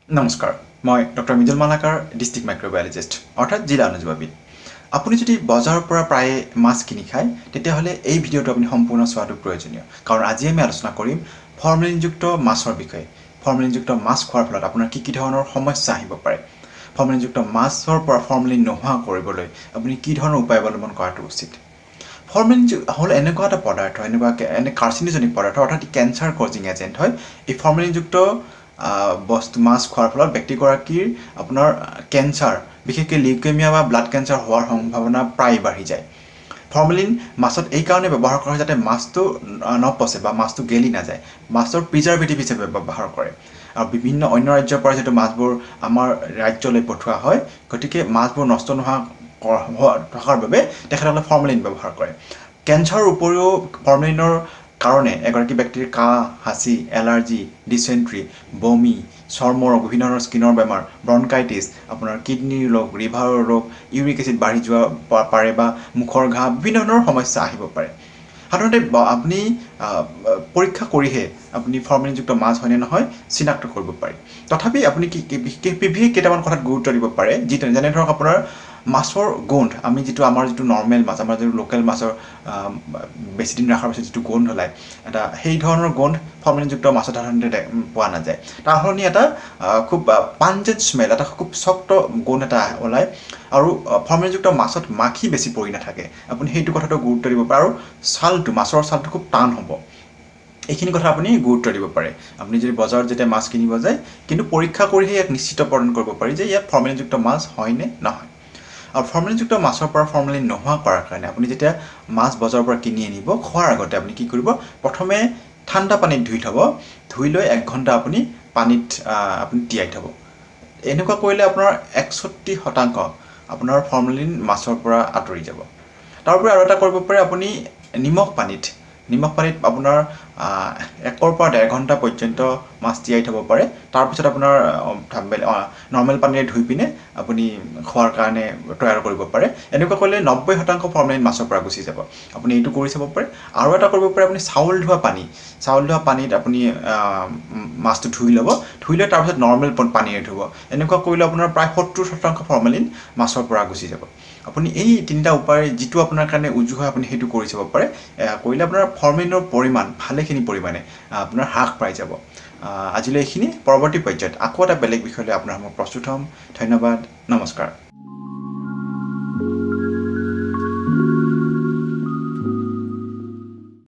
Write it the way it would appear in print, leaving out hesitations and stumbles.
নমস্কাৰ মই doctor মিজুল Malakar district মাইক্ৰোবায়োলজিষ্ট অৰ্থাৎ জিলা অনুজীৱবিদ আপুনি যদি বজাৰৰ পৰা প্ৰায়ে মাছ কিনি খায় তেতিয়াহ'লে এই ভিডিঅ'টো আপুনি সম্পূৰ্ণ চোৱাটো প্ৰয়োজনীয় কাৰণ আজি আমি আলোচনা কৰিম ফৰ্মেলিনযুক্ত মাছৰ বিষয়ে ফৰ্মেলিনযুক্ত মাছ খোৱাৰ ফলত আপোনাৰ কি ধৰণৰ সমস্যা আহিব পাৰে ফৰ্মেলিনযুক্ত মাছৰ পৰা ফৰ্মেলিন নোহোৱা কৰিবলৈ আপুনি কি ধৰণৰ উপায় অৱলম্বন কৰাটো উচিত ফৰ্মেলিন হ'ল এনেকুৱা এটা পদাৰ্থ এনে কাৰ্চিনোজেনিক পদাৰ্থ অৰ্থাৎ কেঞ্চাৰ কজিং এজেণ্ট হয় এই ফৰ্মেলিনযুক্ত বস্তু মাছ খোৱাৰ ফলত ব্যক্তিগৰাকীৰ আপোনাৰ কেঞ্চাৰ বিশেষকৈ লিউকেমিয়া বা ব্লাড কেঞ্চাৰ হোৱাৰ সম্ভাৱনা প্ৰায় বাঢ়ি যায় ফৰ্মেলিন মাছত এই কাৰণে ব্যৱহাৰ কৰা হয় যাতে মাছটো নপচে বা মাছটো গেলি নাযায় মাছৰ প্ৰিজাৰ্ভেটিভ হিচাপে ব্যৱহাৰ কৰে আৰু বিভিন্ন অন্য ৰাজ্যৰ পৰা যিটো মাছবোৰ আমাৰ ৰাজ্যলৈ পঠোৱা হয় গতিকে মাছবোৰ নষ্ট নোহোৱা থকাৰ বাবে তেখেতসকলে ফৰ্মেলিন ব্যৱহাৰ কৰে কেঞ্চাৰৰ উপৰিও ফৰ্মেলিনৰ কাৰণে এগৰাকী ব্যক্তিৰ কাহ হাঁচি এলাৰ্জি ডিচেণ্ট্ৰি বমি চৰ্মৰ ৰোগ বিভিন্ন ধৰণৰ স্কিনৰ বেমাৰ ব্ৰনকাইটিছ আপোনাৰ কিডনিৰ ৰোগ লিভাৰৰ ৰোগ ইউৰিক এচিড বাঢ়ি যোৱা পাৰে বা মুখৰ ঘাঁ বিভিন্ন ধৰণৰ সমস্যা আহিব পাৰে সাধাৰণতে আপুনি পৰীক্ষা কৰিহে আপুনি ফৰ্মেলিনযুক্ত মাছ হয়নে নহয় চিনাক্ত কৰিব পাৰি তথাপি আপুনি বিশেষ কেইটামান কথাত গুৰুত্ব দিব পাৰে যেনে ধৰক আপোনাৰ মাছৰ গোন্ধ আমি আমাৰ যিটো নৰ্মেল মাছ আমাৰ যিটো লোকেল মাছৰ বেছি দিন ৰখাৰ পিছত যিটো গোন্ধ ওলায় এটা সেই ধৰণৰ গোন্ধ ফৰ্মেলিনযুক্ত মাছত সাধাৰণতে পোৱা নাযায় তাৰ সলনি এটা খুব পাঞ্জেণ্ট স্মেল এটা খুব চক্ত গোন্ধ এটা ওলায় আৰু ফৰ্মেলিনযুক্ত মাছত মাখি বেছি পৰি নাথাকে আপুনি সেইটো কথাটো গুৰুত্ব দিব পাৰে আৰু মাছৰ ছালটো খুব টান হ'ব এইখিনি কথা আপুনি গুৰুত্ব দিব পাৰে আপুনি যদি বজাৰত যেতিয়া মাছ কিনিব যায় কিন্তু পৰীক্ষা কৰিহে ইয়াক নিশ্চিত প্ৰদান কৰিব পাৰি যে ইয়াত ফৰ্মেলিনযুক্ত মাছ হয়নে নহয় আৰু ফৰ্মেলিনযুক্ত মাছৰ পৰা ফৰ্মেলিন নোহোৱা কৰাৰ কাৰণে আপুনি যেতিয়া মাছ বজাৰৰ পৰা কিনি আনিব খোৱাৰ আগতে আপুনি কি কৰিব প্ৰথমে ঠাণ্ডা পানীত ধুই লৈ 1 ঘণ্টা আপুনি পানীত আপুনি তিয়াই থ'ব এনেকুৱা কৰিলে আপোনাৰ 61% আপোনাৰ ফৰ্মেলিন মাছৰ পৰা আঁতৰি যাব তাৰোপৰি আৰু এটা কৰিব পাৰে আপুনি নিমখ পানীত আপোনাৰ 1 পৰা 1.5 ঘণ্টা পৰ্যন্ত মাছ তিয়াই থ'ব পাৰে তাৰপিছত আপোনাৰ নৰ্মেল পানীৰে ধুই পিনে আপুনি খোৱাৰ কাৰণে তৈয়াৰ কৰিব পাৰে এনেকুৱা কৰিলে 90% ফৰ্মেলিন মাছৰ পৰা গুচি যাব আপুনি এইটো কৰি চাব পাৰে আৰু এটা কৰিব পাৰে আপুনি চাউল ধোৱা পানীত আপুনি মাছটো ধুই লৈ তাৰপিছত নৰ্মেল পানীৰে ধুব এনেকুৱা কৰিলে আপোনাৰ প্ৰায় 70% ফৰ্মেলিন মাছৰ পৰা গুচি যাব আপুনি এই তিনিটা উপায় যিটো আপোনাৰ কাৰণে উজু হয় আপুনি সেইটো কৰি চাব পাৰে কৰিলে আপোনাৰ ফৰ্মেলিনৰ পৰিমাণ ভালেখিনি পৰিমাণে আপোনাৰ হ্ৰাস পাই যাব আজিলৈ এইখিনি পৰৱৰ্তী পৰ্যায়ত আকৌ এটা বেলেগ বিষয় লৈ আপোনাৰ মই প্ৰস্তুত হ'ম ধন্যবাদ নমস্কাৰ